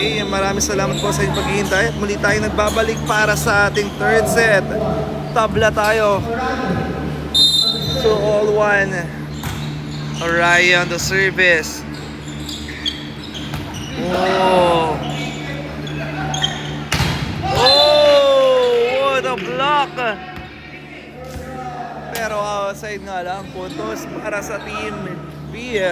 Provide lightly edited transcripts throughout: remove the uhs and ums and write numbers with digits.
Okay, maraming salamat po sa inyong paghihintay. At muli tayo nagbabalik para sa ating third set. Tabla tayo. 2-all-1. Orion on the service. Oh! Oh! What a block! Pero outside nga lang, puntos para sa team B.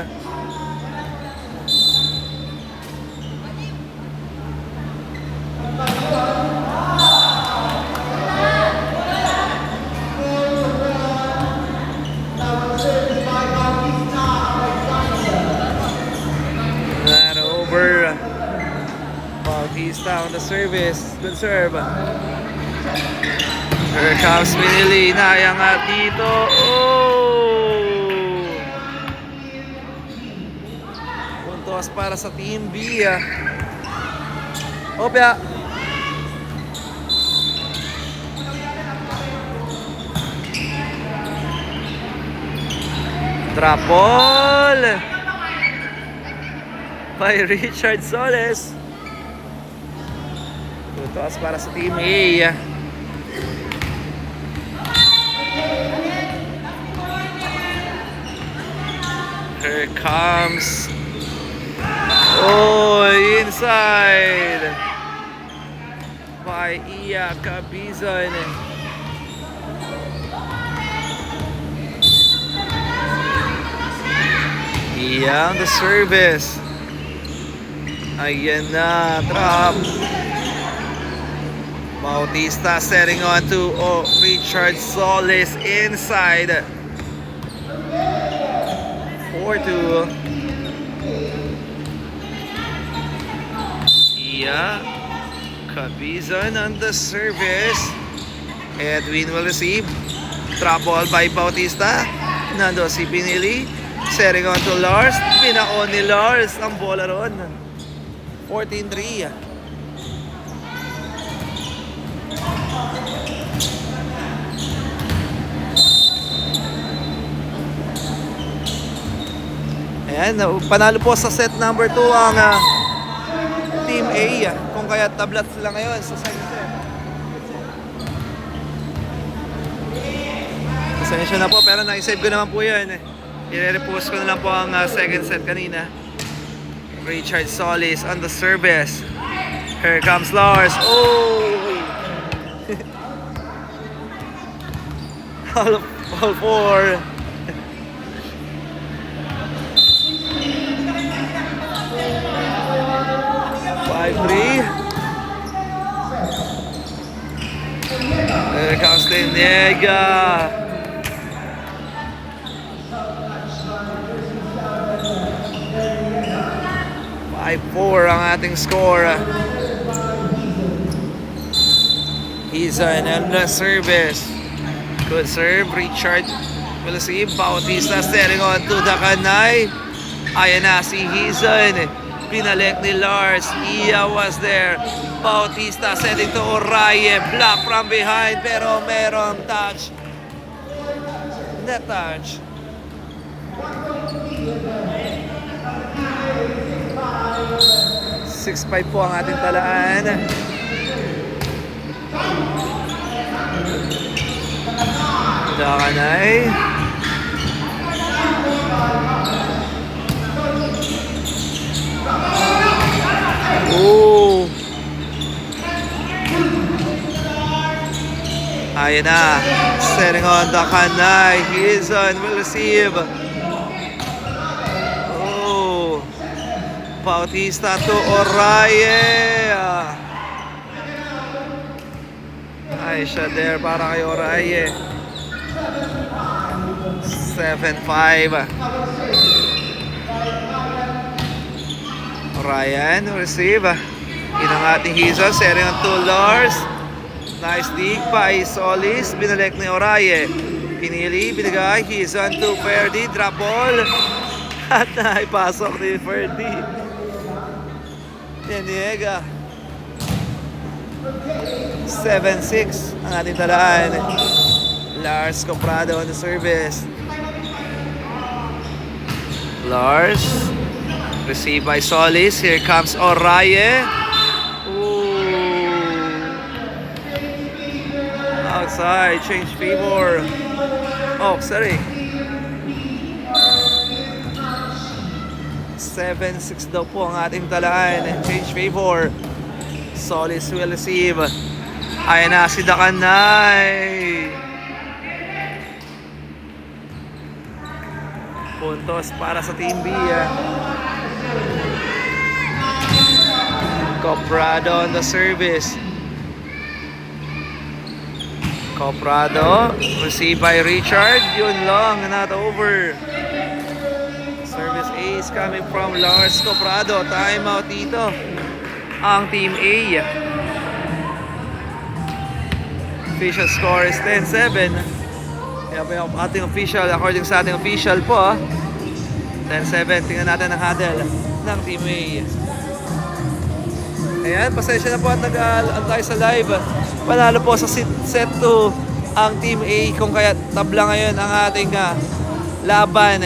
Not over. Bautista on the service. Good serve. Here comes Pinili. Nayangat dito. Oh! Puntos para sa team B. Opya. Drop ball by Richard Soles. Puntos para sa team A. Here comes. Oh, inside by Iya Cabizon. Iya on the service. Ayan na, drop. Bautista setting on to Richard Solis inside. 4-2. Iya Cabizon on the service. Edwin will receive. Drop ball by Bautista. Nando si Pinili. Setting on to Lars. Pinaon ni Lars ang bola ron. 14-3. Ayan, panalo po sa set number 2 ang Team A. Kung kaya tablat sila ngayon sa second set. Pasensya na po, pero na-save ko naman po yan. I-repost ko na lang po ang second set kanina. Richard Solis on the service. Here comes Lars. Oh! all four. Here comes Lenega. 5-4 ang ating score. He's an endless service. Good serve. Richard will see Bautista setting on to the kanay. Ayan na si Hizon. Pinalik ni Lars. Iya was there. Bautista setting to Oraye. Block from behind pero merong touch. Net touch. .65 po ang ating talaan. Dakanay. Oh. Ayan na. Setting on Dakanay. Hizon will receive. Bautista to Oraye. Ay, siya there para kay Oraye. 7-5. Ryan receive. Yun ang ating Hizon. Setting on to Lars. Nice dig by Solis. Binalik ni Oraye. Pinili, binigay. Hizon to Ferdy. Drop ball. At naipasok ni Ferdy. Lenega. 7-6 ang ating talaan. Lars Comprado on the service. Lars Received by Solis. Here comes Oraye. Ooh. Outside. Change favor. Oh, sorry. 7-6 daw po ang ating talaan. Change favor. Solis will receive. Ayan na si Dakanay. Puntos para sa Team B. Coprado on the service. Coprado. Received by Richard. Yun lang. Not over. Service ace coming from Lars Coprado. Timeout dito ang Team A. Official score is 10-7. Kaya po yung ating official, according sa ating official po, 10-7. Tingnan natin ang huddle ng Team A. Ayan, pasensya na po at nag-aantay sa live. Panalo po sa set 2 ang Team A, kung kaya tabla ngayon ang ating laban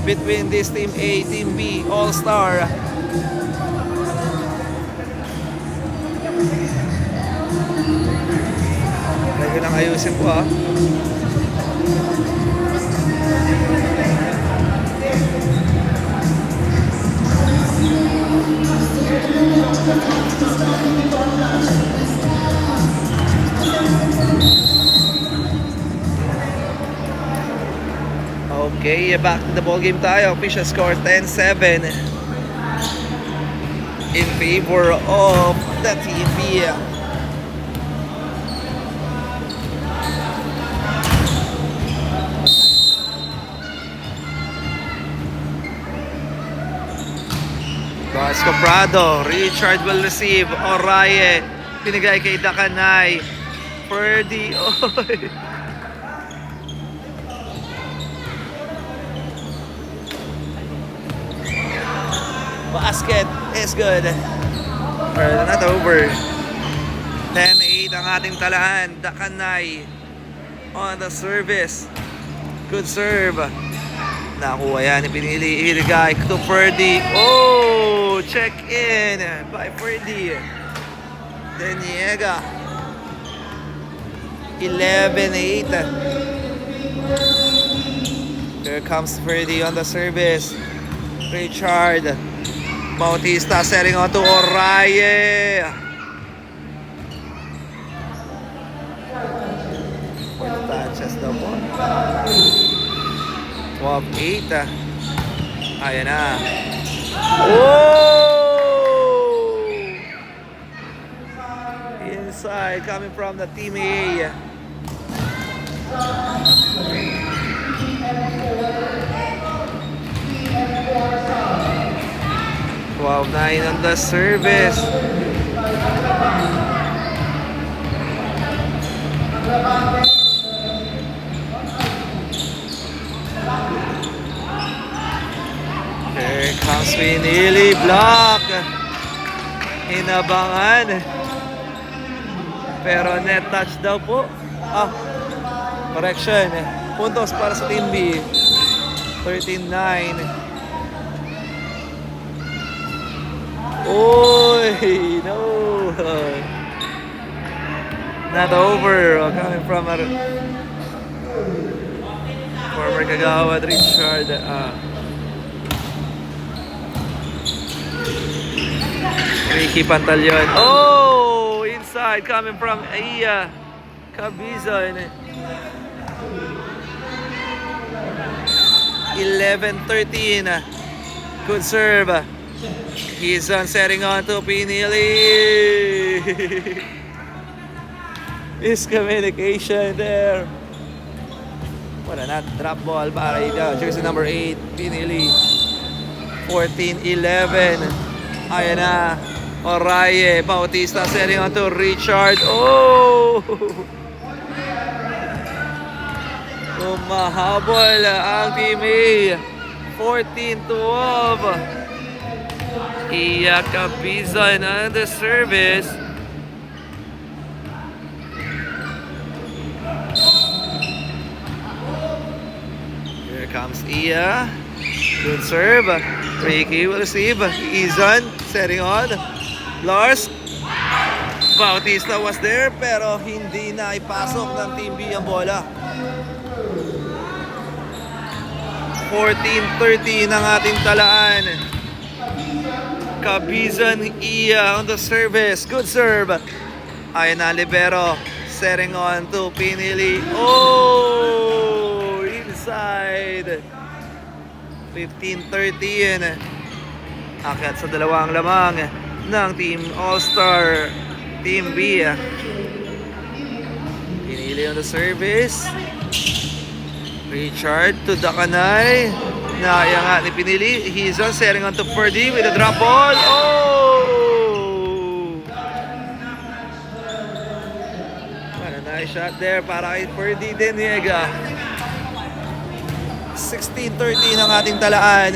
between this Team A, Team B, All-Star. Lagi lang ayusin po Okay, back to the ball game tayo. Official score 10-7 in favor of the Team B. Vasco Prado, Richard will receive. Oraye, pinigay kay Dakanay. Ferdy, oy. Basket is good. Or not over. 10-8 ang ating talaan. Dakanay on the service. Good serve. Nakuha yan. Pinili Irigay to Ferdy. Oh! Check in by Ferdy. Deniega. 11-8. Here comes Ferdy on the service. Richard Bautista setting on to Oraye. Touches daw po. 12-8. Ayan na. Oh! Inside coming from the Team A. Wow, 9 on the service. Here comes Pinili. Block. Hinabangan. Pero net touch daw po. Correction. Puntos para sa Team B. 13-9. Oy, no. Not over. Coming from our former Kagawad Richard. Ricky Pantaleon. Oh, inside coming from Iya Cabizon. 11-13. Good serve. He's on setting on to Pinili. Miscommunication there. Wala na, drop ball para ito. Jersey number 8, Pinili. 14-11. Ayan na. Oraye, Bautista setting on to Richard. Oh! Umahabol ang Team A. 14-12. Iya Cabizon on the service. Here comes Iya. Good serve. Ricky will receive. Izon setting on. Lars. Bautista was there pero hindi na ipasok ng Team B ang bola. 14-13 ang ating talaan. Cabizon Iya on the service. Good serve. Ayan na libero. Setting on to Pinili. Oh! Inside. 15-13. Akyat sa dalawang lamang ng Team All-Star Team B. Pinili on the service. Richard to Dakanay. Naiangat ni Pinili. He's on setting on to Ferdy with a drop ball. Oh! What a nice shot there para kay Ferdy Deniega. 16-13 ang ating talaan.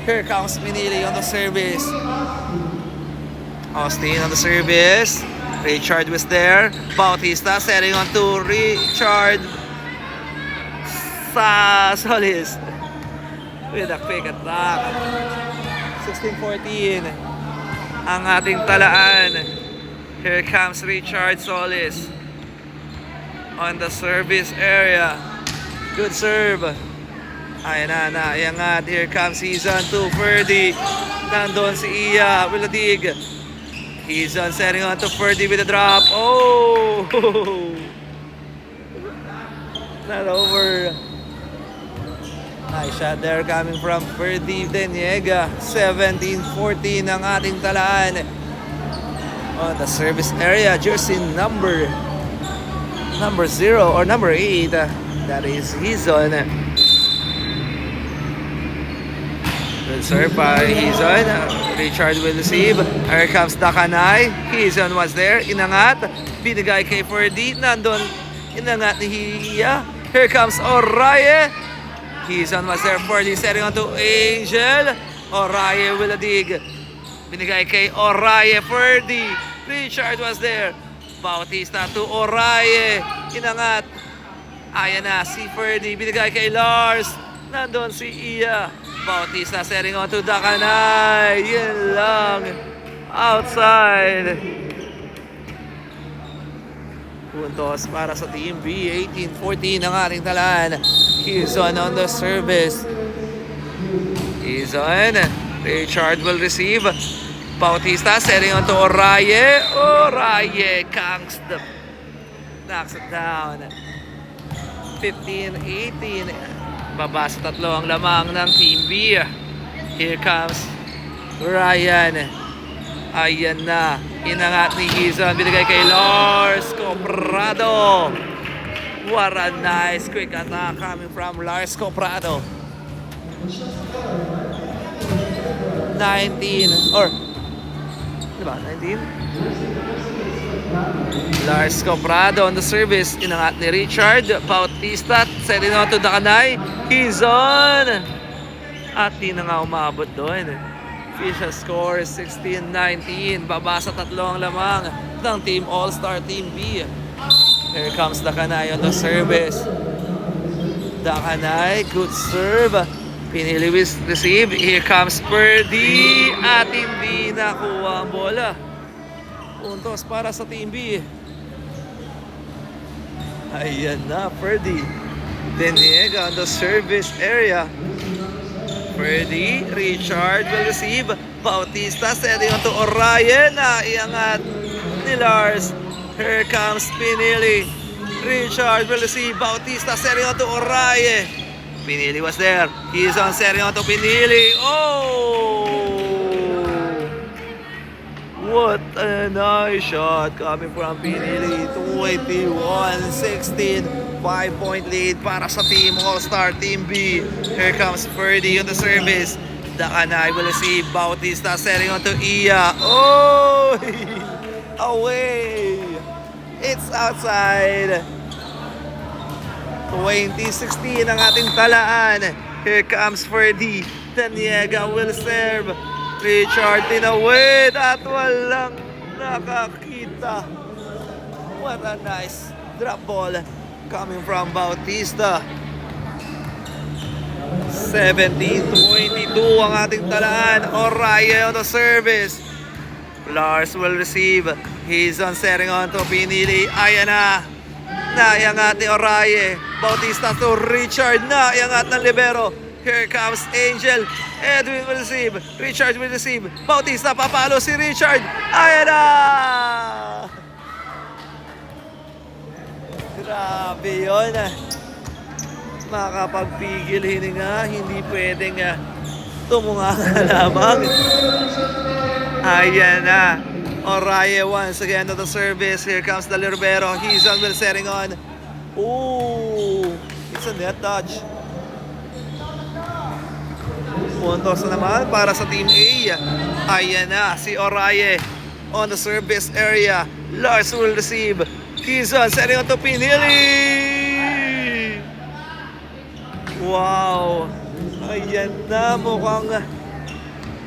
Here comes Pinili on the service. Austin on the service. Richard was there. Bautista setting on to Richard Solis with a quick attack. 16-14 ang ating talaan. Here comes Richard Solis on the service area. Good serve. Ayan na, naiangat. Here comes Season 2, Ferdy. Nandun si Iya, Wiladig. He's on setting on to Ferdy with a drop. Oh! Not over. Nice shot there coming from Ferdy Deniega. 17-14 ang ating talaan. On the service area, jersey number 0 or number 8. That is Hizon. Good serve by Hizon. Richard will receive. Here comes Dakanay. Hizon was there. Inangat. Binigay kay Ferdy. Nandun. Inangat ni Hiya. Here comes Oraye. Hizon was there. Ferdy setting on to Angel. Oraye will dig. Binigay kay Oraye. Ferdy. Richard was there. Bautista to Oraye. Inangat. Ayan na si Ferdy. Binigay kay Lars. Nandun si Iya. Bautista setting on to Dakanay. Yun lang. Outside. Puntos para sa Team B. 18-14 ang ating talaan. Hizon on the service. Hizon. Richard will receive. Bautista setting on to Oraye. Oraye knocks it down. 15-18. Baba sa tatlo ang lamang ng Team B. Here comes Ryan. Ayan na. Inangat ni Hizon. Binigay kay Lars Coprado. What a nice quick attack coming from Lars Coprado. 19 or diba? 19? Lars Coprado on the service. Inangat ni Richard. Bautista setting on to Dakanay. Hizon. At di na nga umabot doon. Official score is 16-19. Baba sa tatlo ang lamang ng Team All-Star Team B. Here comes Dakanay on the service. Dakanay, good serve. Pinili receive. Here comes Ferdy. At hindi nakuha ang bola. Puntos para sa Team B. Ayan na, Ferdy Deniega on the service area. Ferdy, Richard will receive. Bautista setting on to Oraye. Naiangat ni Lars. Here comes Pinili. Richard will receive. Bautista setting on to Oraye. Pinili was there. He's on setting on to Pinili. Oh! What a nice shot coming from Pinili. 21-16. 5-point lead para sa Team All-Star Team B. Here comes Ferdy on the service. Dakanay will receive. Bautista setting on to Iya. Oh! Away! It's outside. 20-16 ang ating talaan. Here comes Ferdy. Deniega will serve. Richard tinawid at walang nakakita. What a nice drop ball coming from Bautista. 17-22 ang ating talaan. Oraye on the service. Lars will receive. He's on setting on to pinili. Ayan na. Naiangat ni Oraye. Bautista to Richard. Naiangat ng libero. Here comes Angel. Edwin will receive. Richard will receive. Bautista papalo si Richard. Ayan na. Grabe yun. Makapagpigil hininga. Hindi pwedeng tumunga ka lamang. Ayan na. Oraye once again to the service. Here comes the libero. He's on with setting on. Ooh, it's a net touch. Puntos na naman para sa Team A. Ayan na si Oraye on the service area. Lars will receive. He's on setting on to Pinili. Wow. Ayan na, mukhang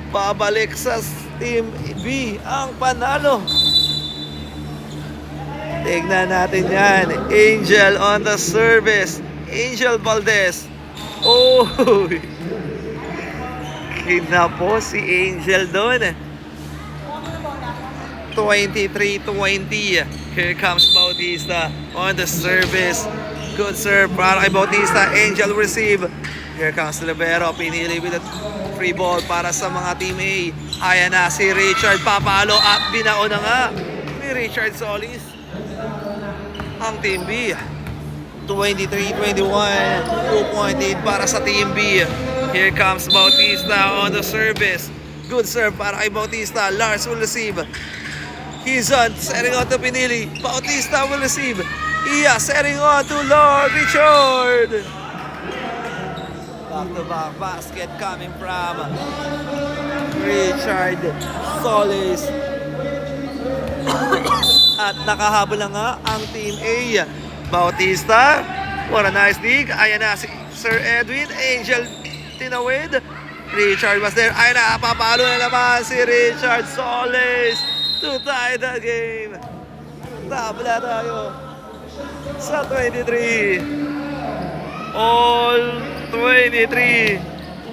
babalik sa Team B ang panalo. Tignan natin yan. Angel on the service. Angel Valdez. Oh, kinapo si Angel doon. 23-20. Here comes Bautista on the service. Good serve para kay Bautista. Angel receive. Here comes Libero. Pinili with a free ball para sa mga Team A. Ayan na si Richard. Papalo at binao na nga ni Richard Solis ang Team B. 23-21. 2-point lead para sa Team B. Here comes Bautista on the service. Good serve para kay Bautista. Lars will receive. He's on setting on to Pinili. Bautista will receive. Iya setting on to Lord Richard. Back-to-back basket coming from Richard Solis. At nakahabol na nga ang Team A. Bautista, what a nice dig. Ayan na si Sir Edwin. Angel tinawid. Richard was there. Ayan na, papalo na naman si Richard Solis to tie the game. Tabla tayo sa 23. All 23.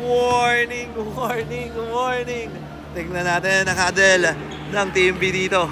Warning, warning, warning. Tignan natin ang huddle ng Team B dito.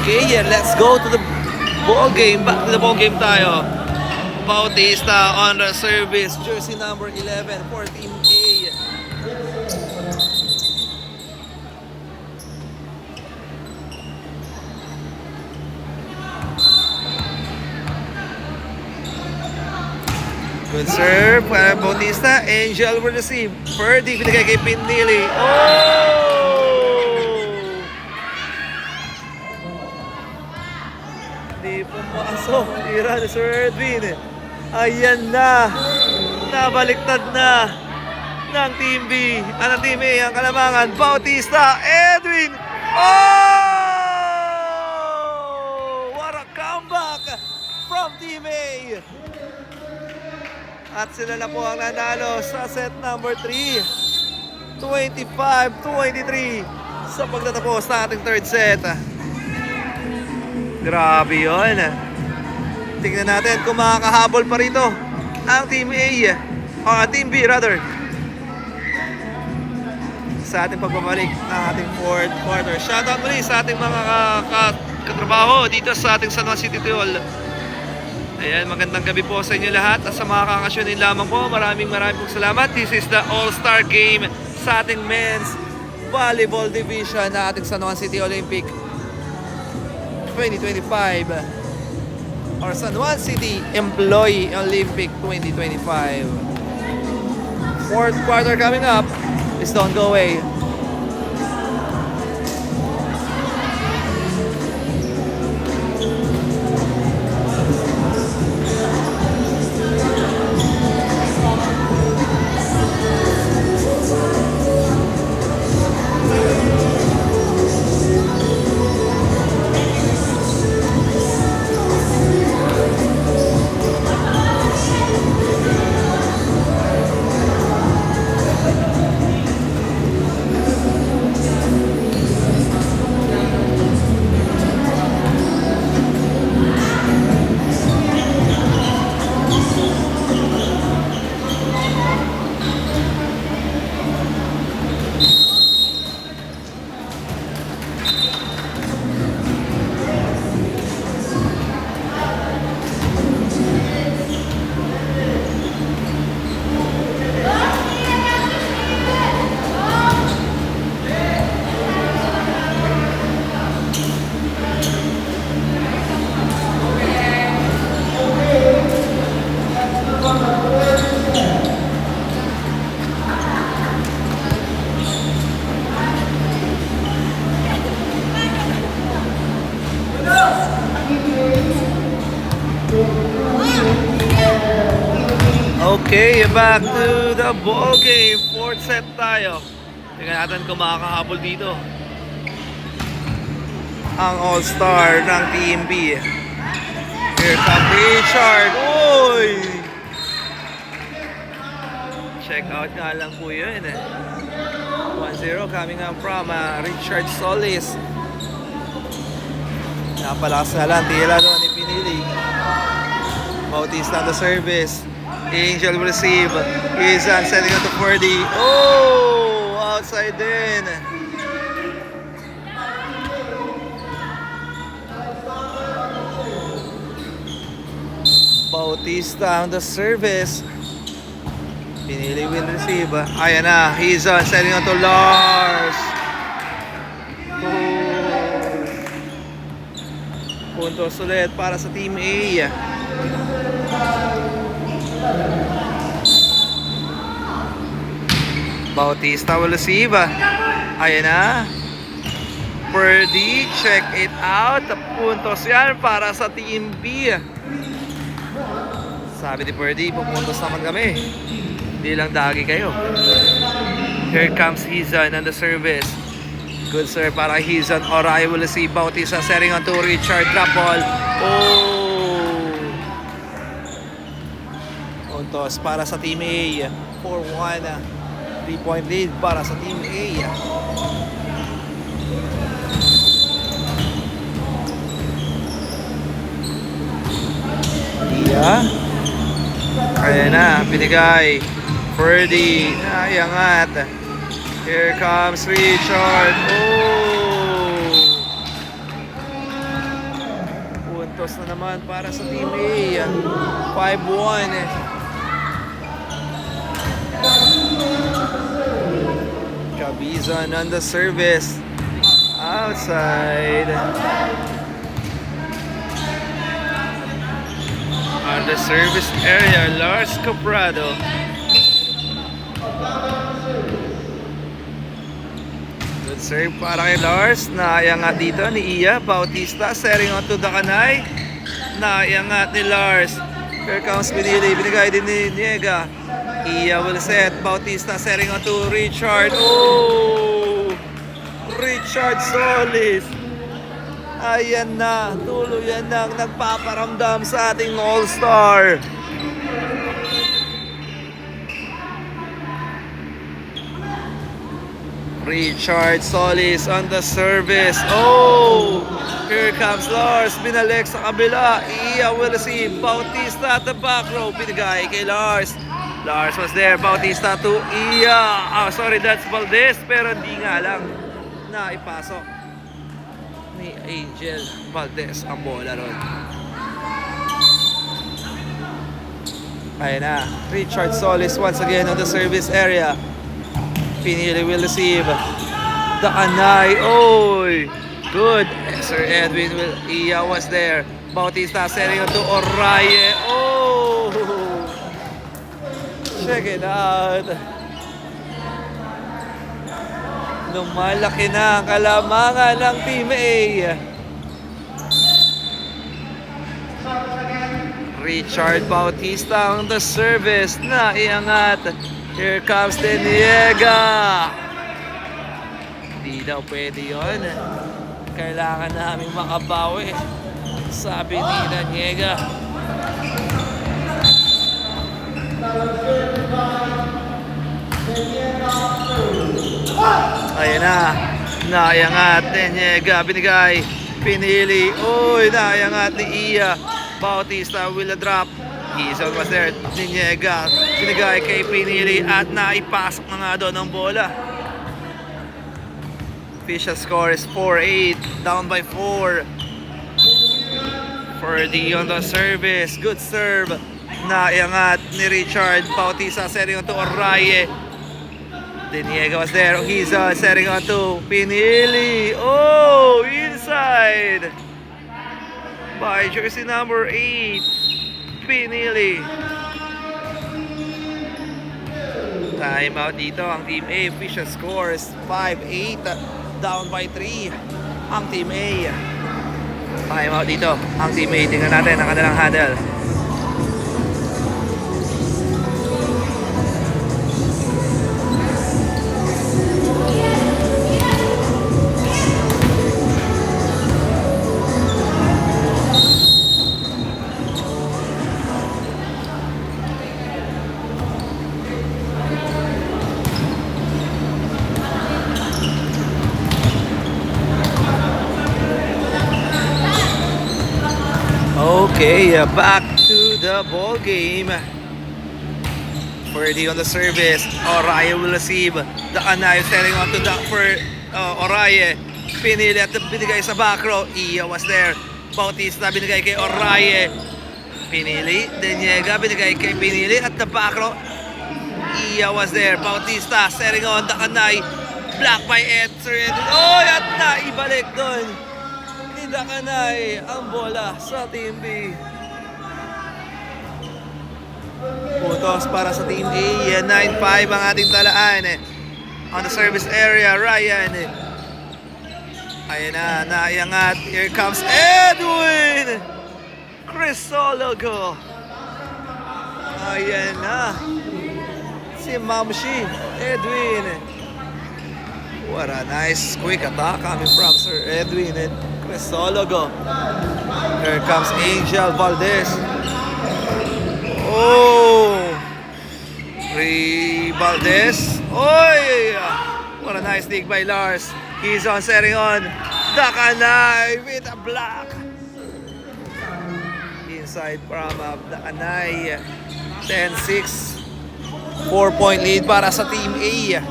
Okay, let's go to the ball game. Back to the ball game tayo. Bautista on the service. Jersey number 11 for Team A. Good serve para Bautista. Angel will receive. Ferdy binigay kay Pinili. Oh! Hindi pumasok. Tira ni Sir Edwin. Ayan na. Nabaliktad na ng Team B. Ng Team A ang kalamangan. Bautista. Edwin. Oh! What a comeback from Team A. At sila na po ang nanalo sa set number 3. 25-23 sa pagtatapos ng ating third set. Grabe yun. Tingnan natin kung makakahabol pa rito ang Team A, o Team B rather, sa ating pagbabalik ng ating fourth quarter. Shoutout muli sa ating mga katrabaho dito sa ating San Juan City Hall. Ayan, magandang gabi po sa inyo lahat. At sa mga kakasyonin lamang po, maraming pong salamat. This is the All-Star Game sa ating Men's Volleyball Division na ating San Juan City Olympic 2025 or San Juan City Employee Olympic 2025. Fourth quarter coming up. Please don't go away. Okay, back to the ball game. Fourth set tayo. Tingnan natin kung makakahabol dito ang all-star ng Team B. Here comes Richard. Oy! Check out nga lang po yun. 1-0 coming up from Richard Solis. Napalakas na lang. Tila doon ni Pinili. Bautista on the service. Angel will receive. Izan setting up to 40. Oh! Outside din. Bautista on the service. Pinili will receive. Ayan na. Izan setting up to Lars. Oh. Puntos ulit para sa Team A. Bautista will receive. Ayan na. Purdy, check it out. Puntos yan para sa Team B. Sabi ni Purdy, pupuntos naman kami. Hindi lang dagi kayo. Here comes Hizan on the service. Good serve para Hizan. Oray will receive. Bautista setting on to Richard. Drop ball. Oh! Puntos para sa Team A. 4-1. 3-point lead para sa Team A. Yeah. Ayan na, binigay. Purdy, nayangat. Here comes Richard. Oh! Puntos na naman para sa Team A. 5-1. Cabizon on the service. Outside. On the service area, Lars Caprado. Good serve para kay Lars. Naiangat dito ni Iya. Bautista setting on to the kanay. Naiangat ni Lars. Here comes Pinili. Binigay din ni Niega. Iya will set. Bautista setting on to Richard. Oh! Richard Solis. Ayan na. Tuluyan nang nagpaparamdam sa ating all-star. Richard Solis on the service. Oh! Here comes Lars. Binalik sa kabila. Iya will receive. Bautista at the back row. Binigay kay Lars. Lars was there. Bautista to Iya. Oh, sorry, that's Valdez. Pero hindi nga lang na ipasok ni Angel Valdez ang bola ron. Ayan na. Richard Solis once again on the service area. Pinili will receive. The Anay. Oy! Good. Sir Edwin will. Iya was there. Bautista setting to Oraye. Oh! Check it out. Lumalaki na ang kalamangan ng Team A. Richard Bautista on the service. Naiangat. Here comes Deniega. Hindi daw pwede yun. Kailangan namin makabawi. Sabi ni Deniega. Ayan na. Naiangat. Deniega. Binigay. Pinili. Uy, naiangat ni Iya. Bautista will drop. Izon was there. Deniega. Binigay kay Pinili at naipasok na nga doon ang bola. Official score is 4-8. Down by 4. Purdy on the service. Good serve. Naiangat ni Richard. Bautista setting on to Oraye. Deniega was there. He's setting on to Pinili. Oh, inside. By jersey number 8. Pinili. Time out dito ang Team A. Official score is 5-8. Down by 3 ang Team A. Time out dito ang Team A. Tingnan natin ang kanilang handle. Okay, back to the ball game. Ferdy on the service. Oraye will receive. The Anay selling on to the for Oraye. Pinili at binigay sa back row. Iya was there. Bautista binigay kay Oraye. Pinili. Deniega binigay kay Pinili at the back row. Iya was there. Bautista selling on the Anay. Block by Edson. Oh, at na ibalik doon. Hindi Anay ang bola sa Team B. Puntos para sa Team A. 9-5 ang ating talaan. On the service area, Ryan. Ayan na, naiangat. Here comes Edwin Crisologo. Ayan na. Si Mamshi Edwin. What a nice quick attack coming from Sir Edwin and Crisologo. Here comes Angel Valdez. Oh, Ray Valdez. Oy! What a nice dig by Lars. He's on setting on. Dakanay with a block. Inside from Dakanay. 10-6. 4-point lead para sa Team A.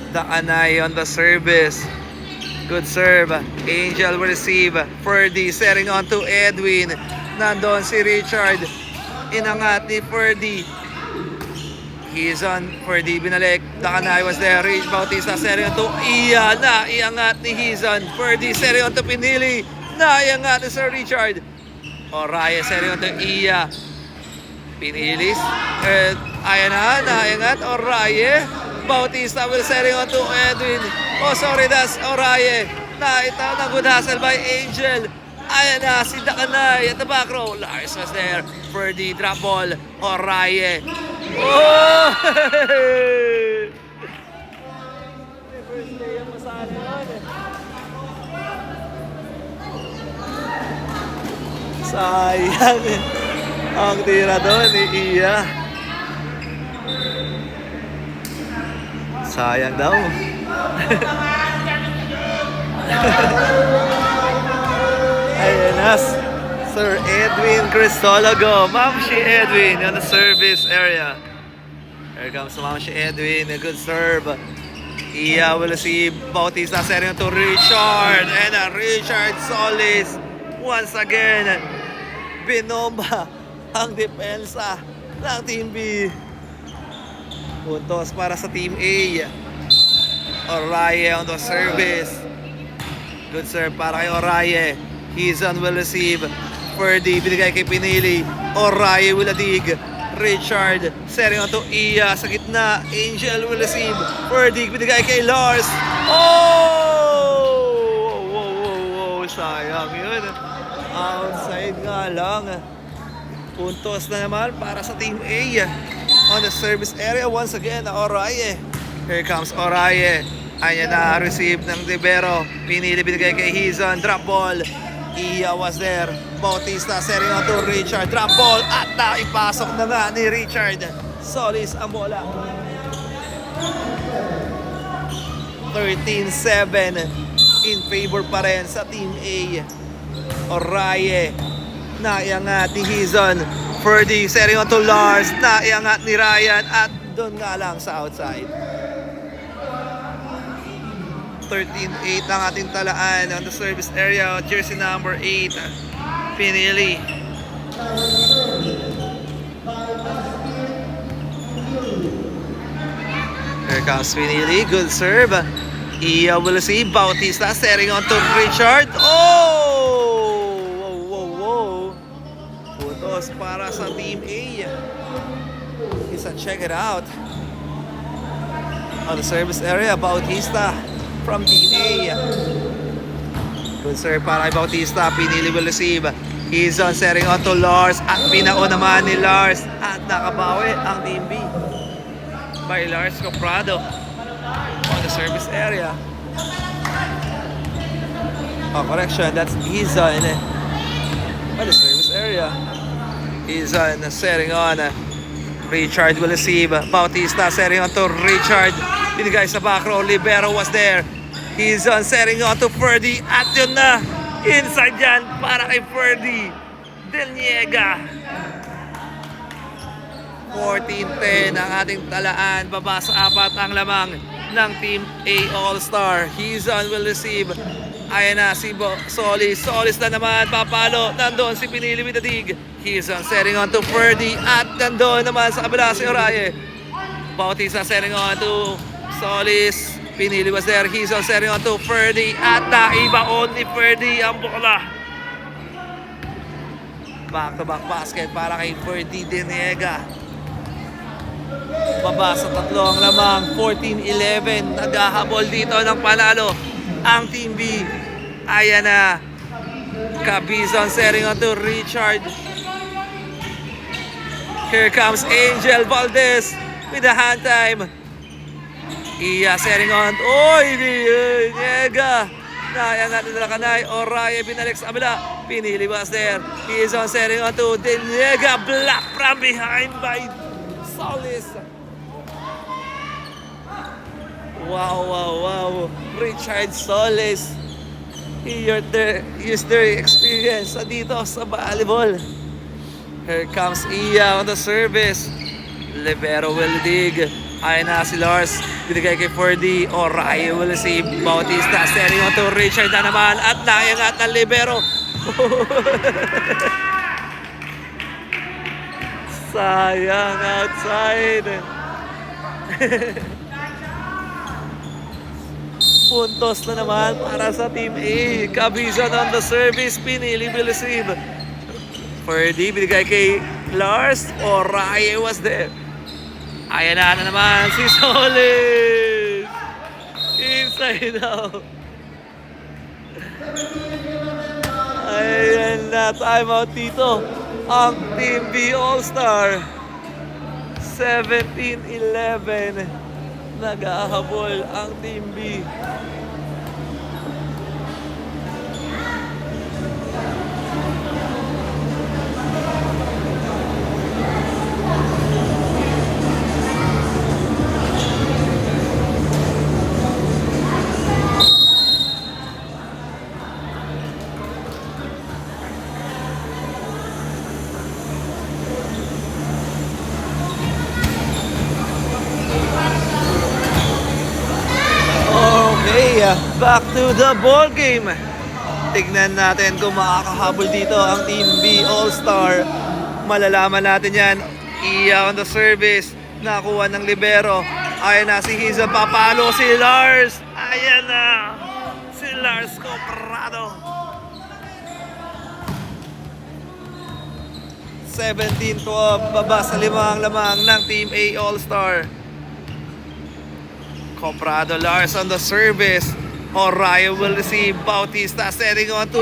Dakanay on the service. Good serve. Angel will receive. Ferdy setting on to Edwin. Nandun si Richard. Inangat ni Ferdy. He's on Ferdy. Binalik. Dakanay was there. Rich Bautista setting on to Iya. Na iangat ni Hizon. Ferdy setting on to Pinili. Na iangat ni Sir Richard. Oraye setting on to Iya. Pinilis. Ayan na. Na iangat. Oraye. Bautista will setting on to Edwin. Oh, sorry, that's Oraye. Na ito na good hustle by Angel. Ayan na, si Dakanay at the back row. Lars was there for the drop ball. Oraye. Oh! Sayang. Ang tira doon ni Iya. Sayang daw. Ayan na, Sir Edwin Crisologo. Mamshi Edwin on the service area. Here comes Mamshi Edwin. A good serve. Iya will receive. Bautista setting to Richard. And Richard Solis. Once again, binomba ang depensa ng Team B. Puntos para sa Team A. Oraye on the service. Good serve para kay Oraye. Hizon will receive. Ferdy binigay kay Pinili. Oraye will dig. Richard setting on to Iya sa gitna. Angel will receive. Ferdy binigay kay Lars. Oh! Wow. Sayang yun. Outside nga lang. Puntos na naman para sa Team A. On the service area once again, Oraye. Here comes Oraye. Ayan na, receive ng Libero. Pinili binigay kay Hizon. Drop ball. Iya was there. Bautista setting on to Richard. Drop ball. At naipasok na nga ni Richard Solis ang bola. 13-7 in favor pa rin sa Team A. Oraye. Naiangat ni Hizon. Ferdy setting on to Lars. Naiangat ni Ryan. At doon nga lang sa outside. 13-8 ang ating talaan on the service area. Jersey number 8. Pinili. Here comes Pinili. Good serve. Iya will receive. Bautista setting on to Richard. Oh! Whoa. Putos para sa Team A. Isa check it out. On the service area, Bautista from Team A. Good serve para kay Bautista. Pinili will receive. He's on setting on to Lars. At pinao naman ni Lars. At nakabawi ang Team B by Lars Comprado on the service area. Oh, correction. That's Izon on the service area. Izon setting on. Richard will receive. Bautista setting on to Richard. Binigay sa back row. Libero was there. He's on setting on to Ferdy. At yun na. Inside yan para kay Ferdy Deniega. 14-10 ang ating talaan. Baba sa 4 ang lamang ng Team A All-Star. Hizon will receive. Ayan na si Solis. Solis na naman. Papalo. Nandun si Pinili Bidadig. Hizon setting on to Ferdy. At nandun naman sa kabila si Oraye. Bautista setting on to Solis. Pinili was there. Hizon setting on to Ferdy. At naibaon ni Ferdy ang bukla. Back-to-back basket para kay Ferdy Deniega. Baba sa 3 ang lamang. 14-11. Naghahabol dito ng panalo ang Team B. Ayan na. Cabizon setting on to Richard. Here comes Angel Valdez with the hand time. Iya setting on. Oy, Deniega. Ayan natin na kanay. Oraye binalik sa abila. Pinili was there. He is on setting on to Deniega. Block from behind by Solis. Wow. Richard Solis. Use their experience dito sa volleyball. Here comes Iya on the service. Libero will dig. Ayan na si Lars. Binigay kay Ferdy. Oraye will receive. Bautista setting on to Richard na naman. At nayangat ng Libero. Sayang outside. Puntos na naman para sa Team A. Cabizon on the service. Pinili will receive. Ferdy binigay kay Lars. Oraye was there. Ayan na naman si Solis. Inside out. Ayan na, timeout dito ang Team B All-Star. 17-11. Nag-ahabol ang Team B. Back to the ball game. Tignan natin kung makakahabol dito ang Team B All-Star. Malalaman natin yan. Iya on the service. Nakuha ng Libero. Ayan na si Hizon. Papalo si Lars. Ayan na. Si Lars Coprado. 17-12. Baba sa 5 ang lamang ng Team A All-Star. Coprado Lars on the service. Oraye will receive. Bautista setting on to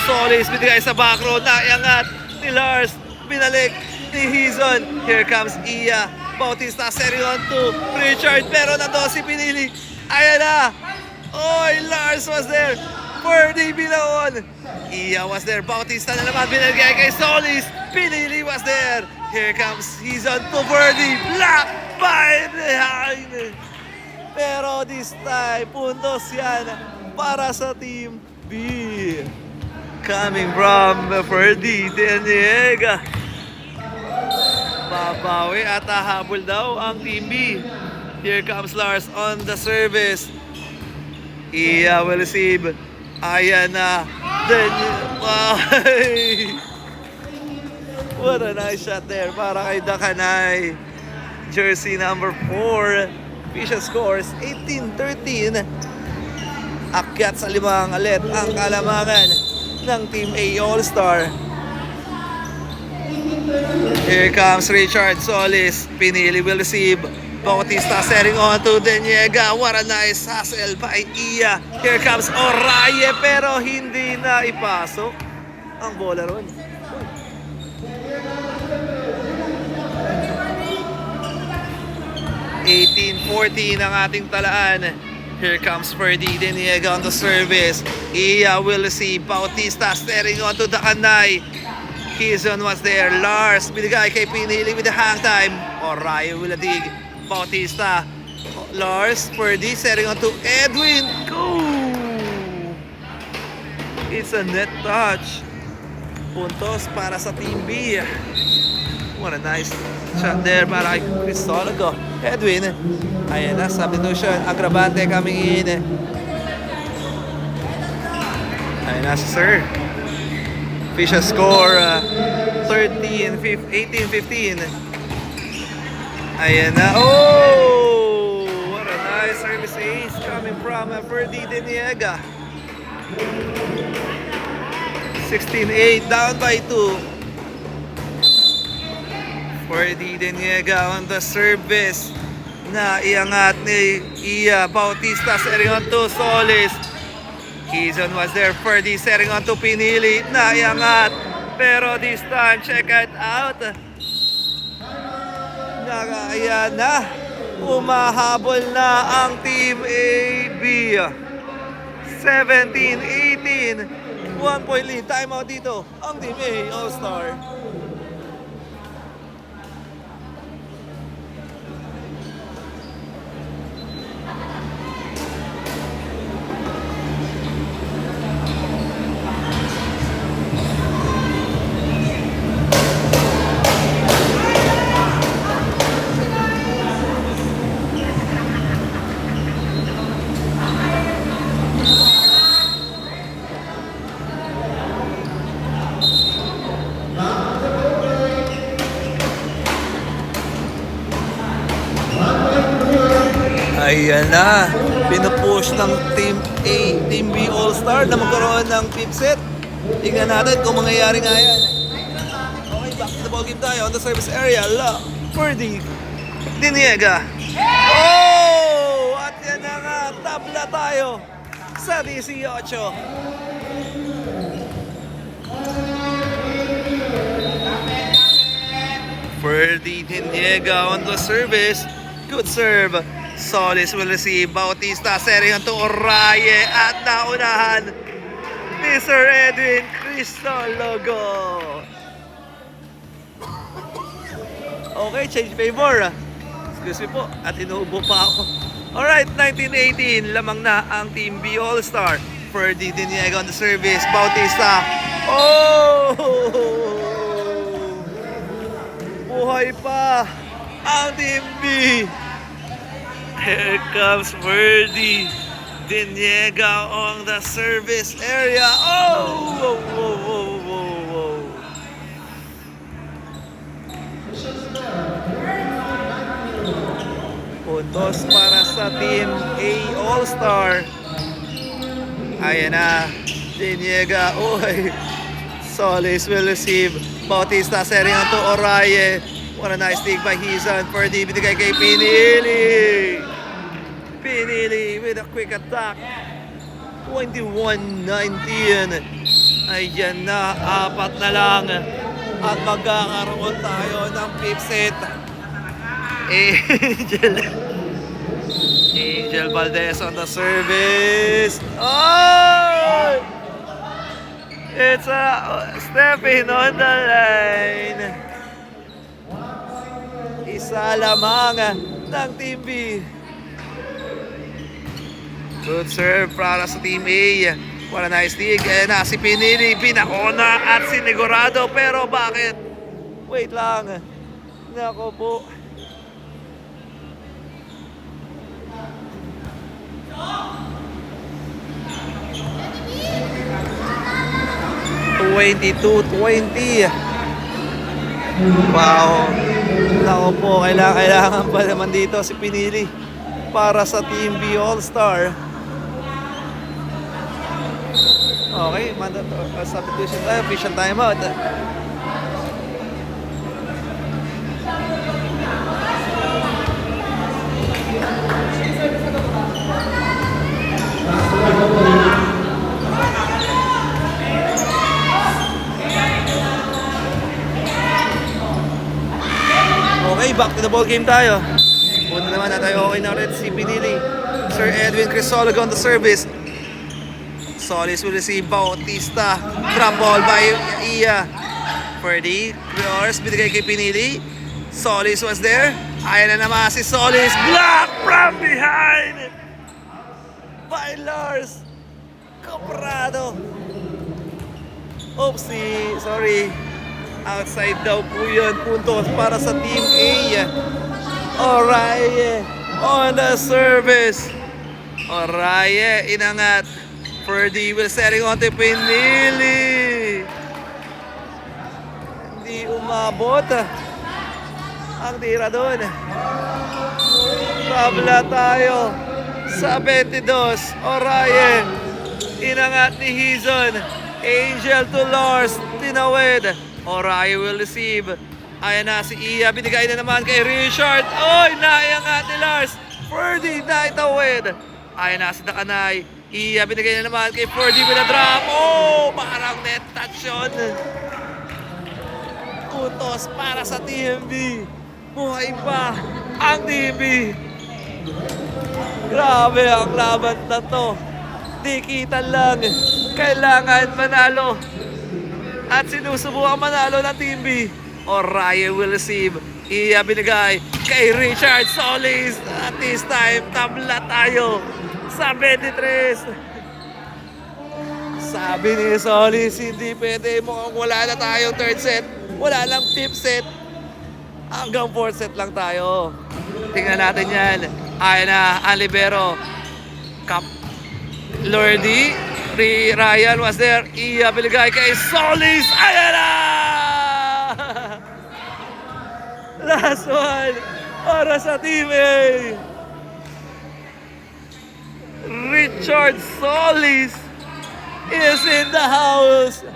Solis. Binigay sa back row. Naiangat ni Lars. Binalik ni Hizon. Here comes Iya. Bautista setting on to Richard. Pero nandun si Pinili. Ayan na. Oy, Lars was there. Ferdy binaon. Iya was there. Bautista na naman. Binigay kay Solis. Pinili was there. Here comes Hizon to Ferdy. Block by behind. Pero this time, puntos yan para sa Team B. Coming from Ferdy Deniega. Babawi at hahabol daw ang Team B. Here comes Lars on the service. Iya will receive. Ayan na. What a nice shot there para kay Dakanay. Jersey number 4. Official scores 18-13. Akyat sa 5 alit ang kalamangan ng Team A All-Star. Here comes Richard Solis. Pinili will receive. Bautista setting on to Deniega. What a nice hustle by Iya. Here comes Oraye pero hindi na ipasok ang bola ron. 18-14 ang ating talaan. Here comes Ferdy Deniega on the service. Iya will receive. Bautista staring on to Dakanay. Hizon was there. Lars binigay kay Pinili with the hang time. Oraye will dig. Bautista. Lars. Ferdy staring on to Edwin. Go! It's a net touch. Puntos para sa Team B. What a nice shot there para kay Cristologo. Edwin. Ayan na, substitution. Agravante coming in. Ayan na si Sir. Official score 18-15. Ayan na. Oh! What a nice service ace coming from Ferdy Diniega. 16-8, down by 2. Ferdy Diniega on the service. Na iangat ni Iya Bautista, setting on to Solis. Quezon was there. Ferdy setting on to Pinili. Na iangat. Pero this time, check it out. Nakaya na. Umahabol na ang Team AB. 17-18. 1 point lead. Timeout dito. Ang Team A All-Star. Ayan na, pinupush ng Team A, Team B All-Star na magkaroon ng fifth set. Tingnan natin kung mangyayari nga yan. Okay, back to the ballgame tayo on the service area. Ferdy Diniega. Oh! At yan na nga, tabla tayo sa 18. Ferdy Diniega on the service. Good serve. Solis will receive. Bautista setting on to Oraye at naunahan ni Sir Edwin Cristologo. Okay, change favor. Excuse me po, at inuubo pa ako. Alright, 19-18. Lamang na ang Team B All-Star. Ferdy Diniega on the service. Bautista. Oh! Buhay pa ang Team B. Here comes Ferdy Diniega on the service area. Oh! Whoa, whoa, whoa, whoa, whoa. Puntos para sa Team A All-Star. Ayan na. Diniega. Uy. Solis will receive. Bautista setting on to Oraye. What a nice dig by Hizan. Ferdy binigay kay Pinili. Pinili with a quick attack. 21-19. Ayan na, apat na lang. At magkakaroon tayo ng fifth set. Angel Valdez on the service. Oh! It's a stepping on the line. Isa lamang ng Team B. Good serve para sa Team A. What a nice dig. Eh na si Pinili, pinakona at sinigurado. Pero bakit? Wait lang. Nako po. (22-20) Wow. Nako po, kailangan pa naman dito si Pinili para sa Team B All-Star. Okay, substitution tayo, official timeout. Okay, back to the ball game tayo. Punta naman na tayo. Okay na ulit si Pinili. Sir Edwin Cristologo on the service. Solis will receive. Bautista. Drop ball by Iya. Ferdy. Rios binigay kay Pinili. Solis was there. Ayan na naman si Solis. Block from behind by Lars Coprado. Oopsie, sorry. Outside daw po yun. Puntos para sa Team A. Oraye on the service. Oraye, inangat. Ferdy will setting on to Pinili. Hindi umabot ang tira doon. Tabla tayo sa 22. Oraye, inangat ni Hizon. Angel to Lars, tinawid. Oraye will receive. Ayan na si Iya, binigay na naman kay Richard. Oy, naiangat ni Lars. Ferdy, naitawid. Ayan na si Dakanay. Iya, binigay na naman kay Ferdy with a drop. Oh, parang net touch yun. Puntos para sa TMB. Buhay pa ang TMB. Grabe ang laban na to. Dikitan lang. Kailangan manalo. At sinusubukan manalo ng TMB. Oraye will receive. Iya, binigay kay Richard Solis. At this time, tabla tayo sa 23. Sabi ni Solis, hindi pwede, mukhang wala na tayong third set. Wala lang fifth set. Hanggang fourth set lang tayo. Tingnan natin yan. Ayan na, ang libero. Lordy, Ryan was there. Iya, biligay kay Solis. Ayan na! Last one para sa Team A. Richard Solis is in the house.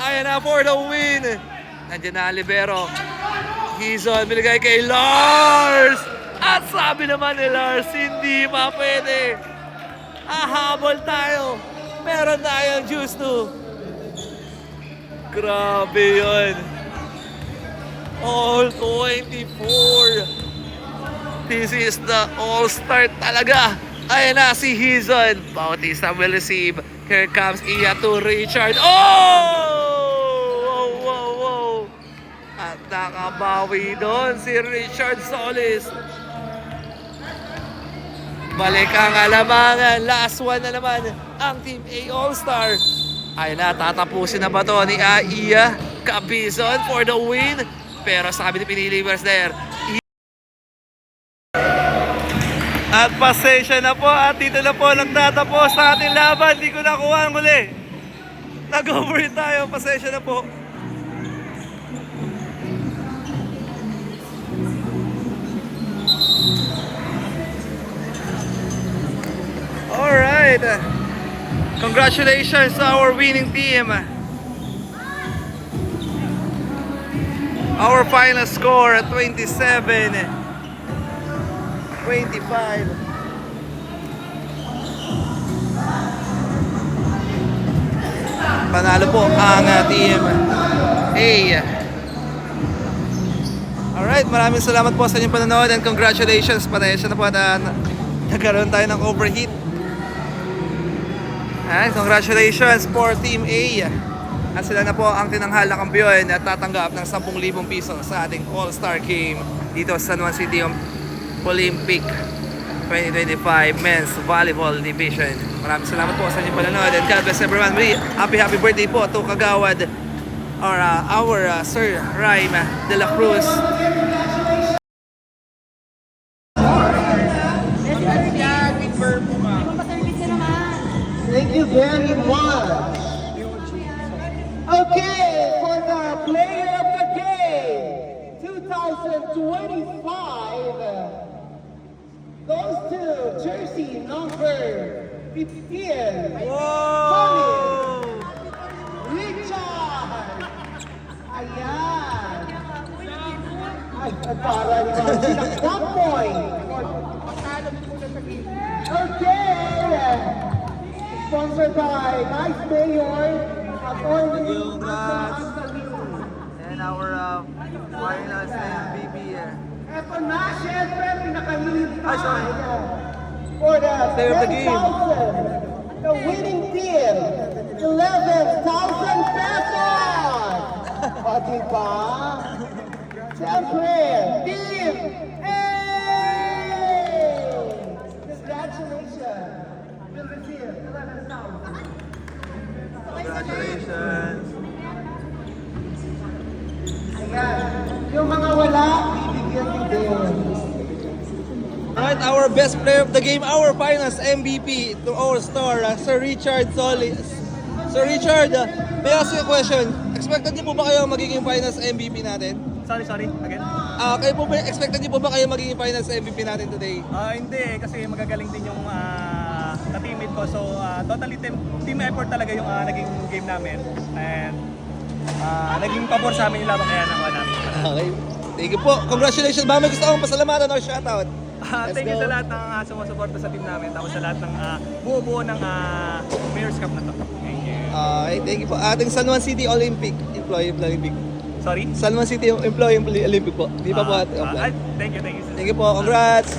Ayan na for the win. Nandiyan na libero. Hizon, binigay kay Lars. At sabi naman ni Lars, hindi pa pwede. Ahabol tayo. Meron tayong juice to. Grabe yun. All 24. This is the all-star talaga. Ayan na si Hizon. Bautista will receive. Here comes Iya to Richard. Oh! Wow! At nakabawi doon si Richard Solis. Balik ang alamangan. Last one na naman ang Team A All-Star. Ayan na, tatapusin na ba to ni Iya Cabizon for the win? Pero sabi ni Pinili was there. At pasensya na po at dito na po nagtatapos sa ating laban. Di ko nakuha ang muli. Nag-overheat tayo. Pasensya na po. Alright. Congratulations to our winning team. Our final score 27-25. Panalo po ang Team A. Alright, maraming salamat po sa inyong panonood and congratulations. Pasensya na po na nagkaroon tayo ng overheat. And congratulations for Team A. At sila na po ang tinanghal na kampiyon at tatanggap ng 10,000 piso sa ating All-Star Game dito sa San Juan City Olympic 2025 Men's Volleyball Division. Maraming salamat po sa inyong panonood and God bless everyone. Happy birthday po to Kagawad or our Sir Rhyme de la Cruz. Thank you very much. Okay, for the player of the game, 2025, goes to jersey number 15. Whoa! Richard! Ayan! Ay, parang sinaksak point. Okay! Sponsored by Nice Mayor at Orly And our finals MVP. Eto na, syempre, pinakahilig Ay, sorry. for the Player of the game. 10,000. The winning team, 11,000 pesos! O, diba? Siyempre, Team A! Congratulations! You'll receive 11,000. Congratulations. Yung mga wala, bibigyan din. Alright, our best player of the game, our finals MVP to our star, Sir Richard Solis. Sir Richard, may I ask you a question? Expected niyo po ba kayo magiging finals MVP natin? Sorry, again? Kayo po ba, expected niyo po ba kayo magiging finals MVP natin today? Hindi, kasi magagaling din yung ka-teammate ko. So, totally team effort talaga yung naging game namin. And naging pabor sa amin yung laban kaya nakuha namin. Okay. Thank you po. Congratulations. Ba, may gusto akong pasalamatan or shoutout? Thank you sa lahat ng sumusuporta sa team namin. Tapos sa lahat ng buo-buo ng Mayor's Cup na to. Thank you. Okay, thank you po. Ating San Juan City Olympic, Employee Olympic. Sorry? San Juan City Employee Olympic po. Di pa po ating Thank you. Thank you po. Congrats.